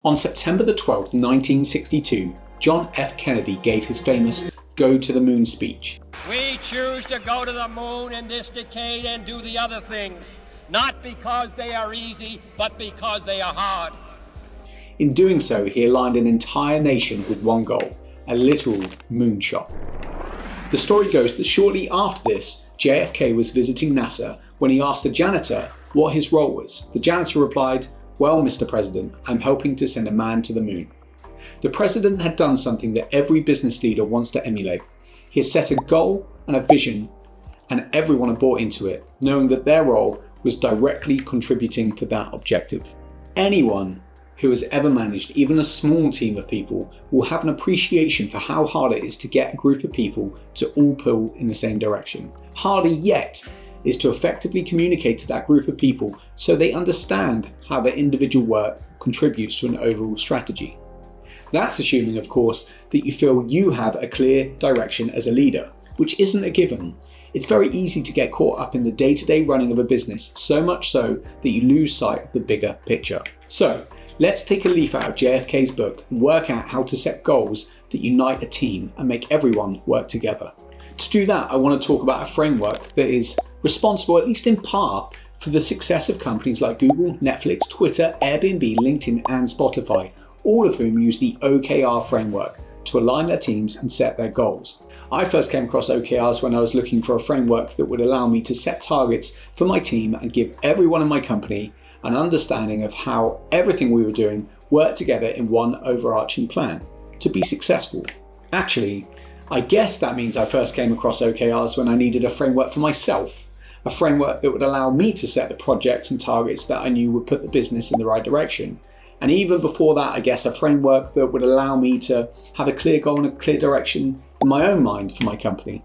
On September the 12th, 1962, John F. Kennedy gave his famous Go to the Moon speech. We choose to go to the moon in this decade and do the other things, not because they are easy, but because they are hard. In doing so, he aligned an entire nation with one goal, a literal moonshot. The story goes that shortly after this, JFK was visiting NASA when he asked a janitor what his role was. The janitor replied, "Well, Mr. President, I'm helping to send a man to the moon." The president had done something that every business leader wants to emulate. He had set a goal and a vision, and everyone had bought into it, knowing that their role was directly contributing to that objective. Anyone who has ever managed even a small team of people will have an appreciation for how hard it is to get a group of people to all pull in the same direction. Harder yet is to effectively communicate to that group of people so they understand how their individual work contributes to an overall strategy. That's assuming, of course, that you feel you have a clear direction as a leader, which isn't a given. It's very easy to get caught up in the day-to-day running of a business, so much so that you lose sight of the bigger picture. So, let's take a leaf out of JFK's book and work out how to set goals that unite a team and make everyone work together. To do that, I want to talk about a framework that is responsible, at least in part, for the success of companies like Google, Netflix, Twitter, Airbnb, LinkedIn, and Spotify, all of whom use the OKR framework to align their teams and set their goals. I first came across OKRs when I was looking for a framework that would allow me to set targets for my team and give everyone in my company an understanding of how everything we were doing worked together in one overarching plan to be successful. Actually, I guess that means I first came across OKRs when I needed a framework for myself, a framework that would allow me to set the projects and targets that I knew would put the business in the right direction. And even before that, I guess a framework that would allow me to have a clear goal and a clear direction in my own mind for my company.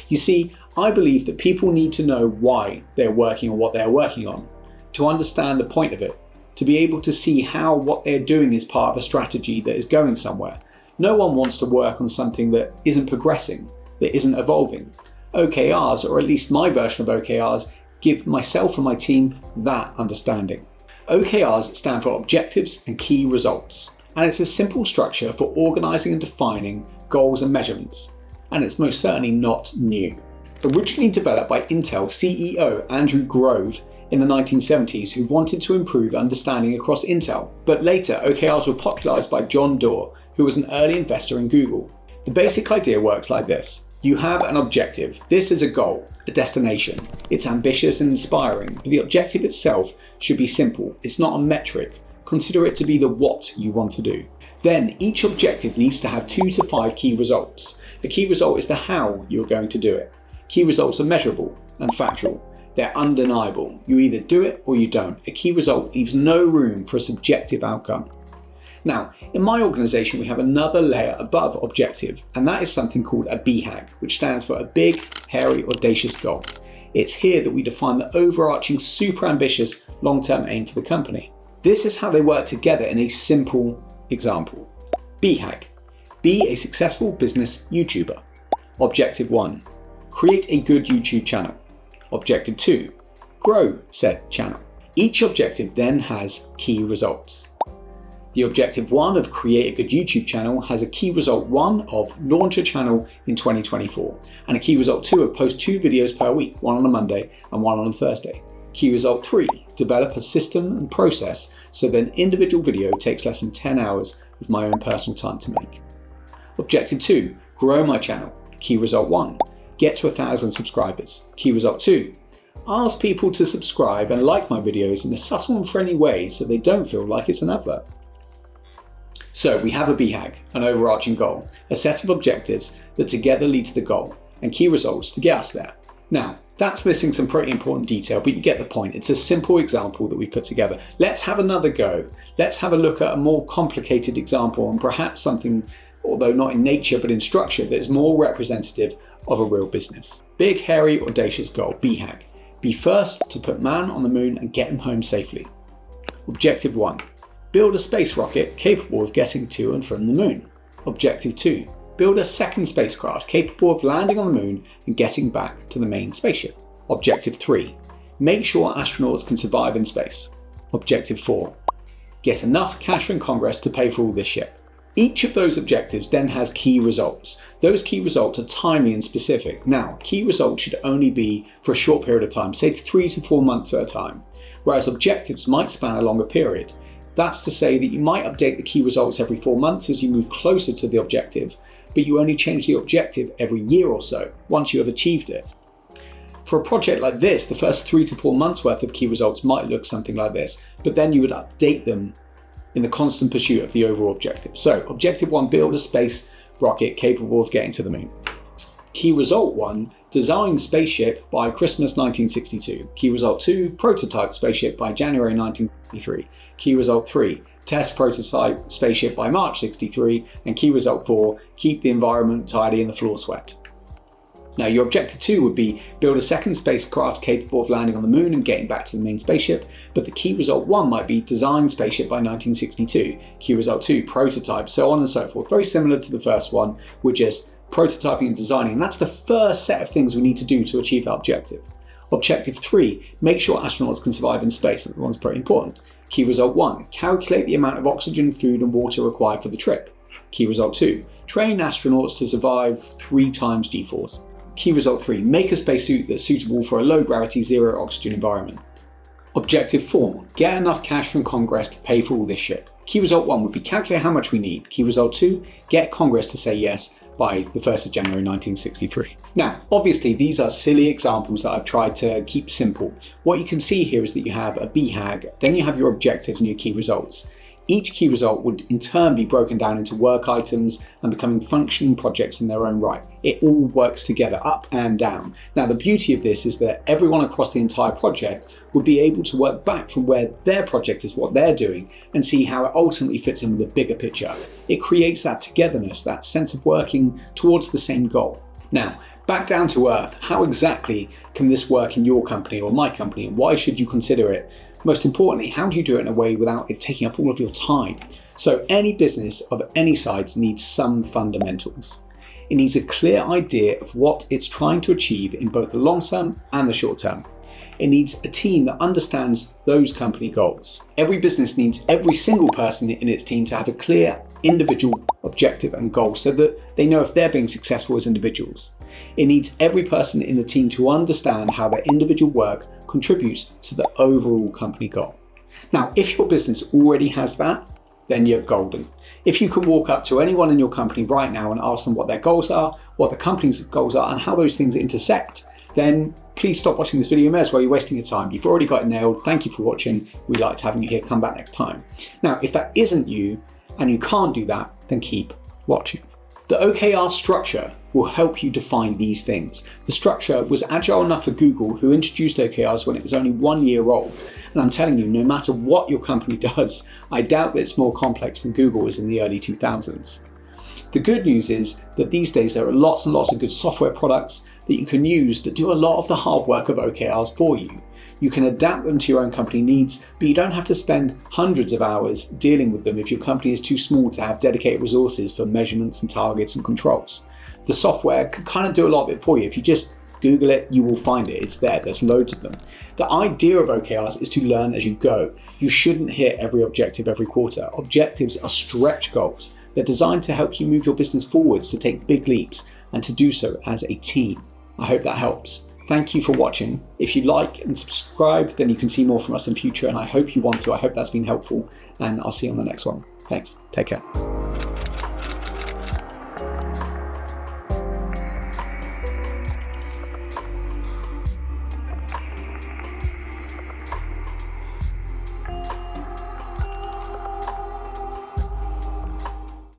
You see, I believe that people need to know why they're working on what they're working on, to understand the point of it, to be able to see how what they're doing is part of a strategy that is going somewhere. No one wants to work on something that isn't progressing, that isn't evolving. OKRs, or at least my version of OKRs, give myself and my team that understanding. OKRs stand for Objectives and Key Results, and it's a simple structure for organising and defining goals and measurements, and it's most certainly not new. Originally developed by Intel CEO Andrew Grove in the 1970s, who wanted to improve understanding across Intel, but later OKRs were popularised by John Doerr, who was an early investor in Google. The basic idea works like this. You have an objective. This is a goal, a destination. It's ambitious and inspiring, but the objective itself should be simple. It's not a metric. Consider it to be the what you want to do. Then each objective needs to have 2 to 5 key results. The key result is the how you're going to do it. Key results are measurable and factual. They're undeniable. You either do it or you don't. A key result leaves no room for a subjective outcome. Now, in my organisation, we have another layer above objective, and that is something called a BHAG, which stands for a big, hairy, audacious goal. It's here that we define the overarching, super ambitious, long-term aim for the company. This is how they work together in a simple example. BHAG. Be a successful business YouTuber. Objective 1. Create a good YouTube channel. Objective 2. Grow said channel. Each objective then has key results. The objective 1 of create a good YouTube channel has a key result 1 of launch a channel in 2024, and a key result 2 of post 2 videos per week, one on a Monday and one on a Thursday. Key result 3, develop a system and process so that an individual video takes less than 10 hours of my own personal time to make. Objective 2, grow my channel. Key result 1, get to 1,000 subscribers. Key result 2, ask people to subscribe and like my videos in a subtle and friendly way so they don't feel like it's an advert. So we have a BHAG, an overarching goal, a set of objectives that together lead to the goal, and key results to get us there. Now, that's missing some pretty important detail, but you get the point. It's a simple example that we put together. Let's have another go. Let's have a look at a more complicated example, and perhaps something, although not in nature but in structure, that is more representative of a real business. Big, hairy, audacious goal, BHAG. Be first to put man on the moon and get him home safely. Objective 1. Build a space rocket capable of getting to and from the moon. Objective 2. Build a second spacecraft capable of landing on the moon and getting back to the main spaceship. Objective 3. Make sure astronauts can survive in space. Objective 4. get enough cash from Congress to pay for all this shit. Each of those objectives then has key results. Those key results are timely and specific. Now, key results should only be for a short period of time, say 3 to 4 months at a time, whereas objectives might span a longer period. That's to say that you might update the key results every 4 months as you move closer to the objective, but you only change the objective every year or so, once you have achieved it. For a project like this, the first 3 to 4 months worth of key results might look something like this, but then you would update them in the constant pursuit of the overall objective. So, Objective 1, build a space rocket capable of getting to the moon. Key Result 1, design spaceship by Christmas 1962. Key Result 2, prototype spaceship by January 1963. Key Result 3, test prototype spaceship by March 63. And Key Result 4, keep the environment tidy and the floor swept. Now, your Objective 2 would be build a second spacecraft capable of landing on the moon and getting back to the main spaceship, but the Key Result 1 might be design spaceship by 1962, Key Result 2, prototype, so on and so forth. Very similar to the first one, we're just prototyping and designing, and that's the first set of things we need to do to achieve that objective. Objective 3, make sure astronauts can survive in space. That one's pretty important. Key Result 1, calculate the amount of oxygen, food and water required for the trip. Key Result 2, train astronauts to survive 3 times G-force. Key Result 3, make a spacesuit that's suitable for a low gravity, zero oxygen environment. Objective 4, get enough cash from Congress to pay for all this shit. Key Result 1 would be calculate how much we need. Key Result 2, get Congress to say yes by the 1st of January 1963. Now, obviously these are silly examples that I've tried to keep simple. What you can see here is that you have a BHAG, then you have your objectives and your key results. Each key result would in turn be broken down into work items and becoming functioning projects in their own right. It all works together, up and down. Now, the beauty of this is that everyone across the entire project would be able to work back from where their project is, what they're doing, and see how it ultimately fits in with the bigger picture. It creates that togetherness, that sense of working towards the same goal. Now, back down to earth, how exactly can this work in your company or my company, and why should you consider it? Most importantly, how do you do it in a way without it taking up all of your time? So any business of any size needs some fundamentals. It needs a clear idea of what it's trying to achieve in both the long term and the short term. It needs a team that understands those company goals. Every business needs every single person in its team to have a clear individual objective and goal so that they know if they're being successful as individuals. It needs every person in the team to understand how their individual work contributes to the overall company goal. Now, if your business already has that, then you're golden. If you can walk up to anyone in your company right now and ask them what their goals are, what the company's goals are, and how those things intersect, then please stop watching this video. You may as well, you're wasting your time. You've already got it nailed. Thank you for watching. We liked having you here. Come back next time. Now, if that isn't you and you can't do that, then keep watching. The OKR structure will help you define these things. The structure was agile enough for Google, who introduced OKRs when it was only 1 year old. And I'm telling you, no matter what your company does, I doubt that it's more complex than Google was in the early 2000s. The good news is that these days there are lots and lots of good software products that you can use that do a lot of the hard work of OKRs for you. You can adapt them to your own company needs, but you don't have to spend hundreds of hours dealing with them if your company is too small to have dedicated resources for measurements and targets and controls. The software can kind of do a lot of it for you. If you just Google it, you will find it. It's there. There's loads of them. The idea of OKRs is to learn as you go. You shouldn't hit every objective every quarter. Objectives are stretch goals. They're designed to help you move your business forwards, to take big leaps, and to do so as a team. I hope that helps. Thank you for watching. If you like and subscribe, then you can see more from us in future, and I hope you want to. I hope that's been helpful, and I'll see you on the next one. Thanks. Take care.